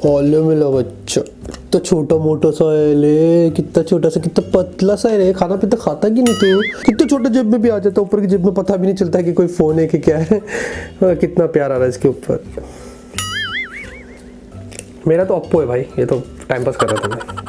ओले मिला बच्चा, तो छोटा मोटा सा है ले, कितना छोटा सा, कितना पतला सा है रे, खाना पीता खाता कि नहीं तू? कितना छोटा जेब में भी आ जाता, ऊपर की जेब में पता भी नहीं चलता कि कोई फोन है कि क्या है। कितना प्यार आ रहा है इसके ऊपर। मेरा तो ओप्पो है भाई, ये तो टाइम पास कर रहा था मैं।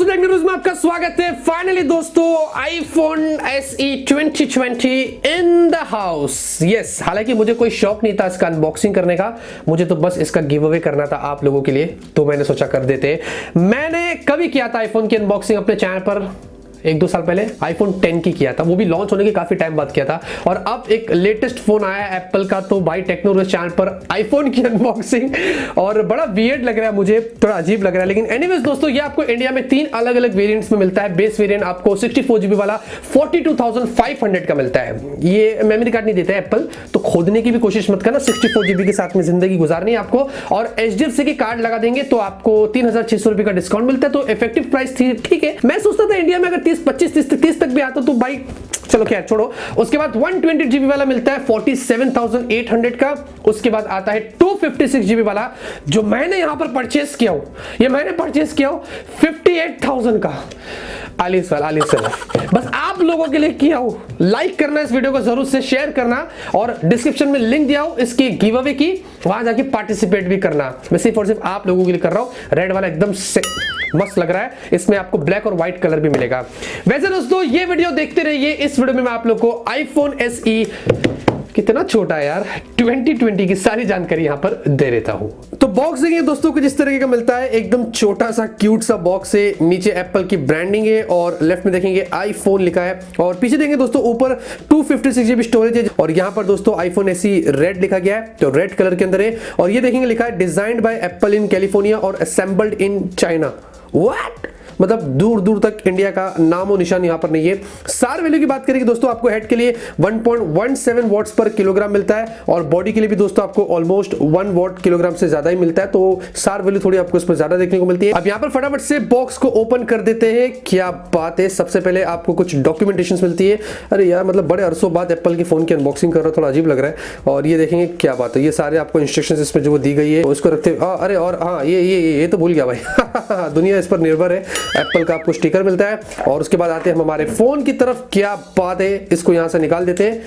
टेक्नोरेवियूज में आपका स्वागत है। फाइनली दोस्तों iPhone SE 2020 in the house. Yes, हालांकि मुझे कोई शौक नहीं था इसका अनबॉक्सिंग करने का, मुझे तो बस इसका गिव अवे करना था आप लोगों के लिए, तो मैंने सोचा कर देते। मैंने कभी किया था आईफोन की अनबॉक्सिंग अपने चैनल पर 1-2 साल पहले, iPhone 10 की किया था, वो भी लॉन्च होने के काफी टाइम बाद किया था। और अब एक लेटेस्ट फोन आया है एप्पल का, तो भाई टेक्नो चैनल पर आईफोन की अनबॉक्सिंग, और बड़ा वियर्ड लग रहा है मुझे, थोड़ा अजीब लग रहा है। लेकिन एनीवेज दोस्तों, ये आपको इंडिया में 3 अलग अलग वेरिएंट्स में मिलता है। बेस वेरिएंट आपको 64GB वाला 42,500 का मिलता है। ये मेमोरी कार्ड नहीं देता है एप्पल, तो खोदने की भी कोशिश मत करना, 64GB के साथ में जिंदगी गुजारनी है आपको। और HDFC के कार्ड लगा देंगे तो आपको 3,600 रुपए का डिस्काउंट मिलता है, तो इफेक्टिव प्राइस थी। ठीक है, मैं सोचता था इंडिया में अगर 25-30 तक भी आता तो भाई चलो खैर छोड़ो। उसके बाद 128GB वाला मिलता है 47,800 का। उसके बाद आता है 256GB वाला, जो मैंने यहां पर परचेस किया हूं, ये मैंने परचेस किया हूं 58,000 का। आलिस बस आप लोगों के लिए किया हूं। लाइक करना इस वीडियो को जरूर से, शेयर करना, और डिस्क्रिप्शन में लिंक दिया हूं इसकी गिव अवे की, वहां जाके पार्टिसिपेट भी करना। मैं सिर्फ और सिर्फ आप लोगों के लिए कर रहा हूं। रेड वाला एकदम मस्त लग रहा है, इसमें आपको ब्लैक और व्हाइट कलर भी मिलेगा। वैसे दोस्तों, ये वीडियो देखते रहिए। इस वीडियो में मैं आप लोग को iPhone SE, कितना छोटा है यार, 2020 की सारी जानकारी यहां पर दे देता हूं। तो बॉक्स देखिए दोस्तों कुछ इस तरीके का मिलता है, एकदम छोटा सा क्यूट सा बॉक्स है। नीचे एप्पल की ब्रांडिंग है, और लेफ्ट में देखेंगे iPhone लिखा है, और पीछे देखेंगे दोस्तों ऊपर 256GB स्टोरेज है। और यहां पर दोस्तों iPhone SE रेड लिखा गया है, तो रेड कलर के अंदर है। और ये देखेंगे लिखा है designed bye apple in California और असेंबल्ड इन चाइना। व्हाट, मतलब दूर दूर तक इंडिया का नाम और निशान यहां पर नहीं है। सार वैल्यू की बात करेंगे दोस्तों, आपको हेड के लिए 1.17 वॉट्स पर किलोग्राम मिलता है, और बॉडी के लिए भी दोस्तों आपको ऑलमोस्ट 1 वॉट किलोग्राम से ज्यादा ही मिलता है, तो सार वैल्यू थोड़ी आपको इस पर ज्यादा देखने को मिलती है। अब यहां पर फटाफट से बॉक्स को ओपन कर देते हैं। क्या बात है, सबसे पहले आपको कुछ डॉक्यूमेंटेशन मिलती है। अरे यार, मतलब बड़े अरसों बाद एप्पल की फोन की अनबॉक्सिंग कर रहा हूं, थोड़ा अजीब लग रहा है। और ये देखेंगे क्या बात है, ये सारे आपको इंस्ट्रक्शंस इसमें जो दी गई है उसको रखते। अरे और हाँ, ये तो भूल गया भाई। दुनिया इस पर निर्भर है। एप्पल का आपको स्टिकर मिलता है, और उसके बाद आते हैं हम हमारे फोन की तरफ। क्या बात है, इसको यहां से निकाल देते हैं।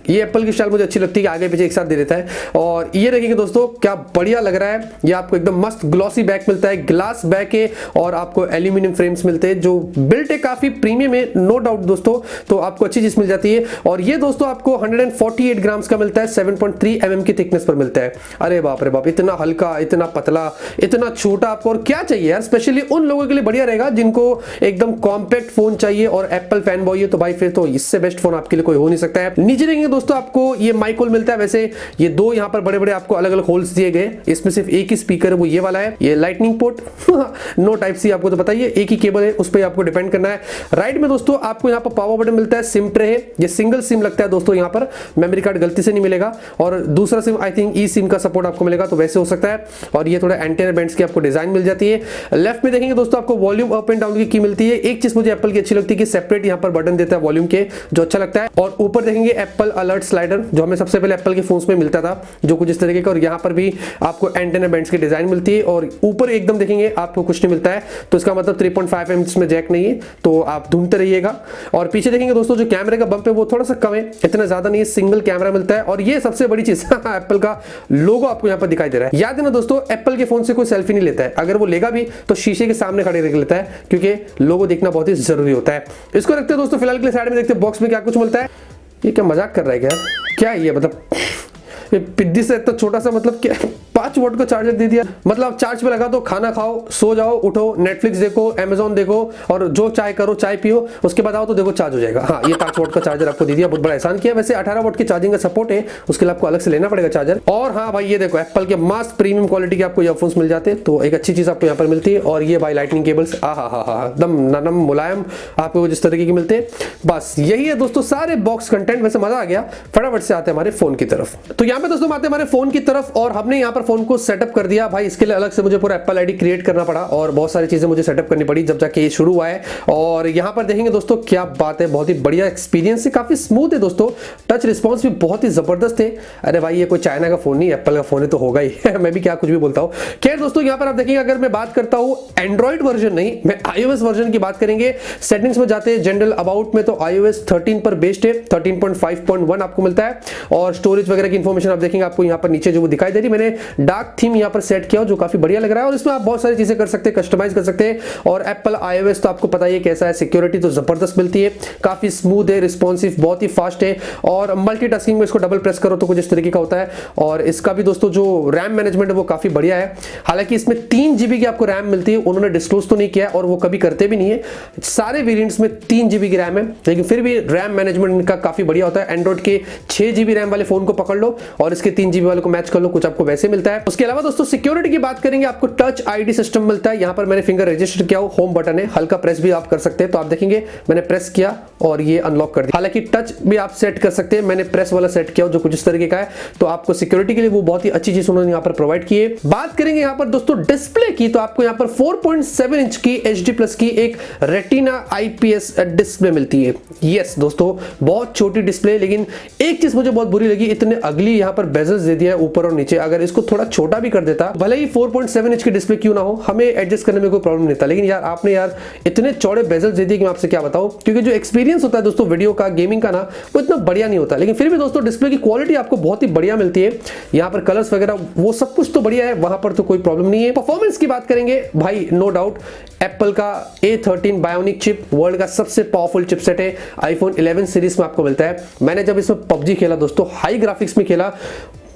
ये एप्पल की स्टाइल मुझे अच्छी लगती है कि आगे पीछे एक साथ दे देता है। और ये देखेंगे दोस्तों क्या बढ़िया लग रहा है, ये आपको एकदम मस्त ग्लॉसी बैक मिलता है, ग्लास बैक है, और आपको एल्यूमिनियम फ्रेम्स मिलते हैं, जो बिल्ट है काफी प्रीमियम है, नो डाउट दोस्तों, तो आपको अच्छी चीज मिल जाती है। और ये दोस्तों आपको 148 ग्राम्स का मिलता है, 7.3 mm की थिकनेस पर मिलता है। अरे बाप रे बाप, इतना हल्का, इतना पतला, इतना छोटा, आपको और क्या चाहिए यार। स्पेशली उन लोगों के लिए बढ़िया रहेगा जिनको एकदम कॉम्पैक्ट फोन चाहिए, और एप्पल फैन बॉय है तो भाई फिर तो इससे बेस्ट फोन आपके लिए कोई हो नहीं सकता है। नीचे देखेंगे दोस्तों आपको ये माइक होल मिलता है। वैसे ये 2 यहाँ पर बड़े बड़े आपको अलग अलग होल्स दिए गए, इसमें सिर्फ एक ही स्पीकर है, वो ये वाला है। ये lightning port no type C, आपको तो बताइए, एक ही केबल है, उस पर आपको डिपेंड करना है। राइट में दोस्तों आपको यहाँ पर पावर बटन मिलता है, सिम ट्रे है, ये सिंगल सिम लगता है दोस्तों, यहाँ पर मेमोरी कार्ड गलती से नहीं मिलेगा। और दूसरा SIM I think E SIM का सपोर्ट आपको मिलेगा, तो वैसे हो सकता है। और ये थोड़ा एंटेना बैंड्स की आपको डिजाइन मिल जाती है। लेफ्ट में देखेंगे दोस्तों आपको वॉल्यूम अप एंड डाउन की मिलती है। एक चीज मुझे एप्पल की अच्छी लगती है कि सेपरेट यहाँ पर बटन देता है वॉल्यूम के, जो अच्छा लगता है। और ऊपर देखेंगे एप्पल अलर्ट स्लाइडर, जो हमें सबसे पहले एप्पल के फोन्स में मिलता था, जो कुछ इस तरीके का। और यहाँ पर भी आपको एंटेना बैंड्स की डिजाइन मिलती है, और ऊपर एकदम देखेंगे आपको कुछ नहीं मिलता है, तो इसका मतलब 3.5 mm में जैक नहीं है, तो आप ढूंढते रहिएगा। और पीछे देखेंगे दोस्तों जो कैमरे का बम्प है वो थोड़ा सा कम है, इतना ज्यादा नहीं है, सिंगल कैमरा मिलता है। और ये सबसे बड़ी चीज एप्पल का लोगो आपको यहाँ पर दिखाई दे रहा है। याद है ना दोस्तों, एप्पल के फोन से कोई सेल्फी नहीं लेता है, अगर वो लेगा भी तो शीशे के सामने खड़े रख लेता है, क्योंकि लोगो देखना बहुत ही जरूरी होता है। इसको रखते हैं दोस्तों फिलहाल के लिए साइड में, देखते हैं बॉक्स में क्या कुछ मिलता है। ये क्या मजाक कर रहा है क्या है ये, मतलब पिद्दी से इतना छोटा सा, मतलब क्या 5 वोट का चार्जर दे दिया, मतलब चार्ज पे लगा दो, खाना खाओ, सो जाओ, उठो, नेटफ्लिक्स देखो, अमेजॉन देखो, और जो चाय करो, चाय पियो, उसके बाद आओ तो देखो चार्ज हो जाएगा। हाँ, ये 5 वोट का चार्जर आपको दे दिया, बहुत बड़ा एहसान किया। वैसे 18 वोट की चार्जिंग का सपोर्ट है, उसके लिए आपको अलग से लेना पड़ेगा चार्जर। और हाँ भाई, ये देखो एप्पल के मस्त प्रीमियम क्वालिटी के आपको ईयरफोन्स मिल जाते हैं, तो एक अच्छी चीज आपको यहाँ पर मिलती है। और ये भाई लाइटनिंग केबल्स, एकदम नरम मुलायम आपको जिस तरीके की मिलते हैं। बस यही है दोस्तों सारे बॉक्स कंटेंट। वैसे मजा आ गया। फटाफट से आते हैं हमारे फोन की तरफ। तो यहाँ पे दोस्तों आते हैं हमारे फोन की तरफ, और हमने यहाँ पर फोन को सेटअप कर दिया भाई। इसके लिए अलग से मुझे पूरा एप्पल आईडी क्रिएट करना पड़ा और बहुत सारी चीजें मुझे सेटअप करनी पड़ी जब जाके ये शुरू हुआ है। और यहाँ पर देखेंगे दोस्तों क्या बात है, बहुत ही बढ़िया एक्सपीरियंस है, काफी स्मूथ है दोस्तों। टच रिस्पॉन्स भी बहुत ही जबरदस्त है। अरे भाई ये कोई चाइना का फोन नहीं, एप्पल का फोन है तो होगा ही मैं भी क्या कुछ भी बोलता हूँ। खैर दोस्तों यहाँ पर आप देखेंगे, अगर मैं बात करता हूँ एंड्रॉइड वर्जन नहीं, मैं iOS वर्जन की बात करेंगे। सेटिंग्स में जाते हैं, जनरल अबाउट में तो iOS 13 पर बेस्ड है, 13.5.1 आपको मिलता है। और स्टोरेज वगैरह की इंफॉर्मेशन आप देखेंगे, आपको यहाँ पर नीचे जो दिखाई दे रही, मैंने डार्क थीम यहाँ पर सेट किया जो काफी बढ़िया लग रहा है। और इसमें आप बहुत सारी चीजें कर सकते हैं, कस्टमाइज कर सकते हैं। और एप्पल iOS तो आपको पता ही है कैसा है, सिक्योरिटी तो जबरदस्त मिलती है, काफी स्मूथ है, रिस्पॉन्सिव बहुत ही फास्ट है। और मल्टीटास्किंग में इसको डबल प्रेस करो तो कुछ इस तरीके का होता है। और इसका भी दोस्तों जो रैम मैनेजमेंट है वो काफी बढ़िया है। हालांकि इसमें 3 GB की आपको रैम मिलती है, उन्होंने डिस्क्लोज तो नहीं किया और वो कभी करते भी नहीं है। सारे वेरिएंट्स में 3 GB की रैम है, लेकिन फिर भी रैम मैनेजमेंट इनका काफी बढ़िया होता है। एंड्रॉइड के 6 GB रैम वाले फोन को पकड़ लो और इसके 3 GB वाले को मैच कर लो, कुछ आपको वैसे मिलता है। उसके अलावा दोस्तों सिक्योरिटी की बात करेंगे, आपको टच आईडी सिस्टम मिलता है। यहां पर मैंने फिंगर रजिस्टर किया, होम बटन है, हल्का प्रेस भी आप कर सकते हैं। तो आप देखेंगे मैंने प्रेस किया और ये अनलॉक कर दिया। हालांकि टच भी आप सेट कर सकते हैं, मैंने प्रेस वाला सेट किया जो कुछ इस तरीके का है। तो आपको सिक्योरिटी के लिए वो बहुत ही अच्छी चीज उन्होंने यहाँ पर प्रोवाइड की है। बात करेंगे यहाँ पर दोस्तों डिस्प्ले की, तो आपको यहाँ पर 4.7 इंच की HD प्लस की एक रेटिना IPS डिस्प्ले मिलती है। यस दोस्तों बहुत छोटी डिस्प्ले, लेकिन एक चीज मुझे बहुत बुरी लगी, इतने अगली यहाँ पर बेजल्स दे दिया है ऊपर और नीचे। अगर इसको थोड़ा छोटा भी कर देता, भले ही 4.7 इंच की डिस्प्ले क्यों ना हो, हमें एडजस्ट करने में कोई प्रॉब्लम नहीं था। लेकिन यार आपने यार इतने चौड़े बेजल्स दे दिए कि मैं आपसे क्या बताऊं, क्योंकि जो एक्सपीरियंस होता है दोस्तों वीडियो का, गेमिंग का ना, वो इतना बढ़िया नहीं होता। लेकिन फिर भी दोस्तों डिस्प्ले की क्वालिटी आपको बहुत ही बढ़िया मिलती है। यहाँ पर कलर्स वगैरह वो सब कुछ तो बढ़िया है, वहां पर तो कोई प्रॉब्लम नहीं है। परफॉर्मेंस की बात करेंगे भाई, नो डाउट एप्पल का A13 बायोनिक चिप वर्ल्ड का सबसे पावरफुल चिपसेट है, iPhone 11 सीरीज में आपको मिलता है। मैंने जब इसमें PUBG खेला दोस्तों, हाई ग्राफिक्स में खेला,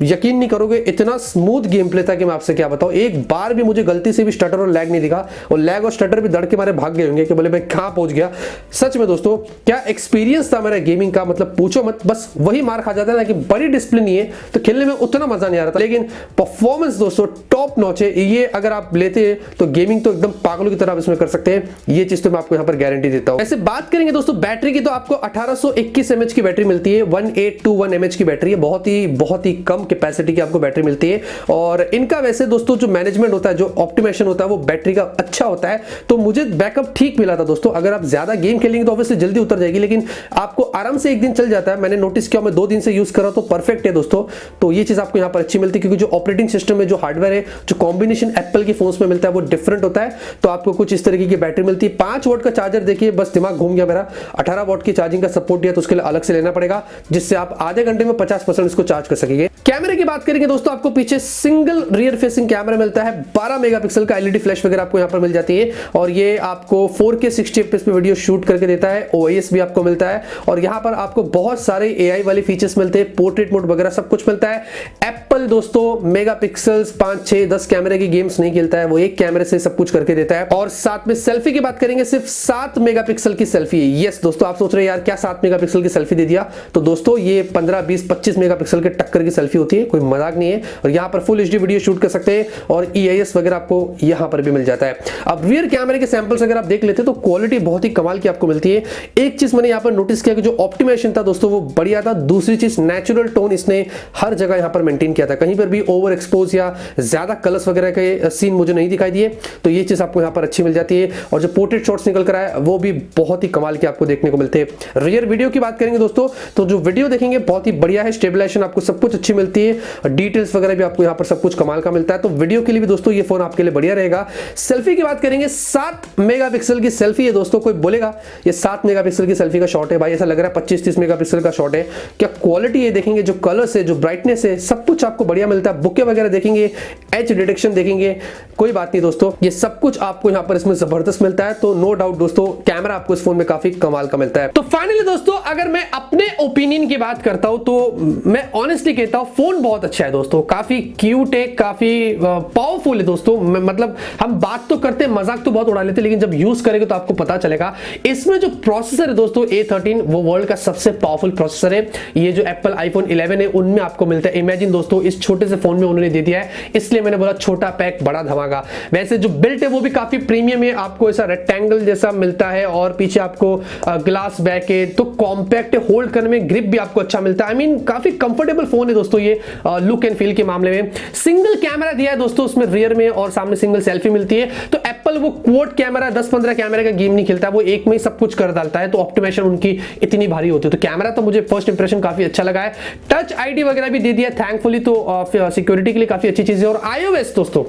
यकीन नहीं करोगे इतना स्मूथ गेम प्ले था कि मैं आपसे क्या बताऊं। एक बार भी मुझे गलती से भी स्टटर और लैग नहीं दिखा, और लैग और स्टटर भी दड़ के मारे भाग गए होंगे कि बोले मैं कहां पहुंच गया। सच में दोस्तों क्या एक्सपीरियंस था मेरा गेमिंग का, मतलब पूछो मत। बस वही मार खा जाता है ना कि बड़ी डिस्प्ले नहीं है तो खेलने में उतना मजा नहीं आ रहा था, लेकिन परफॉर्मेंस दोस्तों टॉप नॉच है। ये अगर आप लेते हैं तो गेमिंग तो एकदम पागलों की तरह आप इसमें कर सकते हैं, ये चीज तो मैं आपको यहाँ पर गारंटी देता हूँ। ऐसे बात करेंगे दोस्तों बैटरी की, तो आपको 1821 mAh की बैटरी मिलती है, 1821 mAh की बैटरी है, बहुत ही कम कैपेसिटी की आपको बैटरी मिलती है। और इनका वैसे दोस्तों जो मैनेजमेंट होता है, जो ऑप्टिमाइजेशन होता है, वो बैटरी का अच्छा होता है। तो मुझे बैकअप ठीक मिला था दोस्तों। अगर आप ज्यादा गेम खेलेंगे तो ऑब्वियसली जल्दी उतर जाएगी, लेकिन आपको आराम से एक दिन चल जाता है। मैंने नोटिस किया, मैं 2 दिन से यूज कर रहा हूं तो परफेक्ट है दोस्तों। तो ये चीज आपको यहाँ पर अच्छी मिलती है, क्योंकि जो ऑपरेटिंग सिस्टम है, जो हार्डवेयर है, जो कॉम्बिनेशन एप्पल के फोन्स में मिलता है वो डिफरेंट होता है। तो आपको कुछ इस तरीके की बैटरी मिलती है। 5 वॉट का चार्जर देखिए, बस दिमाग घूम गया मेरा। 18 वॉट की चार्जिंग का सपोर्ट दिया, तो उसके लिए अलग से लेना पड़ेगा, जिससे आप आधे घंटे में 50% इसको चार्ज कर सकेंगे। कैमरे की बात करेंगे दोस्तों, आपको पीछे सिंगल रियर फेसिंग कैमरा मिलता है, 12 मेगापिक्सल का LED फ्लैश वगैरह आपको यहां पर मिल जाती है। और ये आपको 4K 60 FPS पे वीडियो शूट करके देता है। OIS भी आपको मिलता है, और यहां पर आपको बहुत सारे AI वाले फीचर्स मिलते हैं, पोर्ट्रेट मोड वगैरह सब कुछ मिलता है। एप्पल दोस्तों मेगापिक्सल्स 5, 6, 10 कैमरे की गेम्स नहीं खेलता है, वो एक कैमरे से सब कुछ करके देता है। और साथ में सेल्फी की बात करेंगे, सिर्फ 7 मेगापिक्सल की सेल्फी है। यस दोस्तों, आप सोच रहे हैं यार क्या 7 मेगापिक्सल की सेल्फी दे दिया, तो दोस्तों ये 15, 20, 25 मेगापिक्सल के टक्कर की सेल्फी होती है, कोई मजाक नहीं है। और यहाँ पर फुल HD वीडियो शूट कर सकते हैं, और EIS वगैरह आपको यहाँ पर भी मिल जाता है। अब रियर कैमरे के सैंपल्स अगर आप देख लेते हैं तो क्वालिटी बहुत ही कमाल की आपको मिलती है। एक चीज मैंने यहाँ पर नोटिस किया कि जो ऑप्टिमाइजेशन था दोस्तों वो बढ़िया था। दूसरी चीज नेचुरल टोन इसने हर जगह यहाँ पर मेंटेन किया था, कहीं पर भी ओवर एक्सपोज या ज्यादा कलर्स वगैरह के सीन मुझे नहीं दिखाई दिए। तो ये चीज आपको यहाँ पर अच्छी मिल जाती है। और जो पोर्ट्रेट शॉट्स निकल कर आए वो भी बहुत ही कमाल के आपको देखने को मिलते हैं। रियर वीडियो की बात करेंगे दोस्तों, तो जो वीडियो देखेंगे बहुत ही बढ़िया है, स्टेबलाइजेशन आपको सब कुछ अच्छी मिलती है, डिटेल्स वगैरह भी आपको यहाँ पर सब कुछ कमाल का मिलता है। तो वीडियो के लिए भी दोस्तों ये फोन आपके लिए बढ़िया रहेगा। सेल्फी की बात करेंगे, 7 मेगापिक्सल की सेल्फी है दोस्तों। कोई बोलेगा ये 7 मेगापिक्सल की सेल्फी का शॉट है, भाई ऐसा लग रहा है 25-30 मेगापिक्सल का शॉट है। क्या क्वालिटी है देखेंगे, जो कलर्स है, जो ब्राइटनेस है, सब कुछ आपको बढ़िया मिलता है। बुके वगैरह देखेंगे, एज डिटेक्शन देखेंगे, कोई बात नहीं दोस्तों, ये सब कुछ आपको यहाँ पर इसमें जबरदस्त मिलता है। तो नो डाउट दोस्तों कैमरा आपको इस फोन में काफी कमाल का मिलता है। तो फाइनली दोस्तों अगर मैं अपने ओपिनियन की बात करता हूं तो मैं ऑनेस्टली कहता हूं फोन बहुत अच्छा है दोस्तों, काफी क्यूट है, काफी पावरफुल है दोस्तों। मतलब हम बात तो करते हैं, मजाक तो बहुत उड़ा लेते हैं, लेकिन जब यूज करेंगे तो आपको पता चलेगा। इसमें जो प्रोसेसर है दोस्तों A13, वो वर्ल्ड का सबसे पावरफुल प्रोसेसर है। ये जो एप्पल iPhone 11 है उनमें आपको मिलता है। इमेजिन दोस्तों इस छोटे से फोन में उन्होंने दे दिया है, इसलिए मैंने बोला छोटा पैक बड़ा धमाका। वैसे जो बिल्ट है वो भी काफी प्रीमियम है, आपको ऐसा रेक्टेंगल जैसा मिलता है, और पीछे आपको ग्लास बैक है, तो कॉम्पैक्ट है, होल्ड करने में ग्रिप भी आपको अच्छा मिलता है। आई मीन काफी कंफर्टेबल फोन है दोस्तों ये। लुक एंड फील के मामले में। सिंगल कैमरा दिया है दोस्तों उसमें रियर में, और सामने सिंगल सेल्फी मिलती है। तो एप्पल वो क्वाड कैमरा 10-15 कैमरे का गेम नहीं खेलता, वो एक में ही सब कुछ कर डालता है, तो ऑप्टिमाइजेशन उनकी इतनी भारी होती है। तो कैमरा तो मुझे फर्स्ट इंप्रेशन काफी अच्छा लगा है। टच आईडी वगैरह भी दे दिया थैंकफुली, तो सिक्योरिटी के लिए काफी अच्छी चीज है। और iOS दोस्तों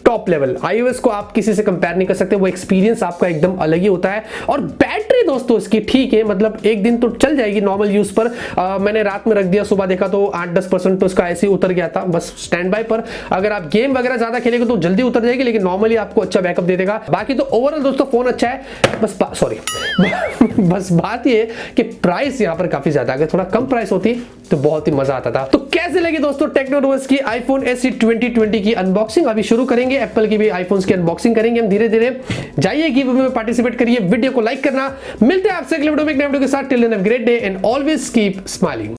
टॉप लेवल, iOS को आप किसी से कंपेयर नहीं कर सकते, वो एक्सपीरियंस आपका एकदम अलग ही होता है। और बैटरी दोस्तों इसकी ठीक है, मतलब एक दिन तो चल जाएगी नॉर्मल यूज पर। मैंने रात में रख दिया, सुबह देखा तो 8-10% तो इसका ऐसे ही उतर गया था, बस स्टैंड बाय पर। अगर आप गेम वगैरह ज्यादा खेलेंगे तो जल्दी उतर जाएगी, लेकिन नॉर्मली आपको अच्छा बैकअप दे देगा। बाकी तो ओवरऑल दोस्तों फोन अच्छा है, बस बस बात ये कि प्राइस यहाँ पर काफी ज्यादा, अगर थोड़ा कम प्राइस होती तो बहुत ही मजा आता था। तो कैसे लगी दोस्तों टेक्नो रुहेज की आईफोन SE 2020 की अनबॉक्सिंग? अभी शुरू करेंगे, एप्पल की भी आईफोन्स की अनबॉक्सिंग करेंगे हम धीरे धीरे। जाइए गिव अवे में पार्टिसिपेट करिए, वीडियो को लाइक करना। मिलते हैं आपसे अगले वीडियो में एक नए वीडियो के साथ। Till then have a great day and always keep smiling.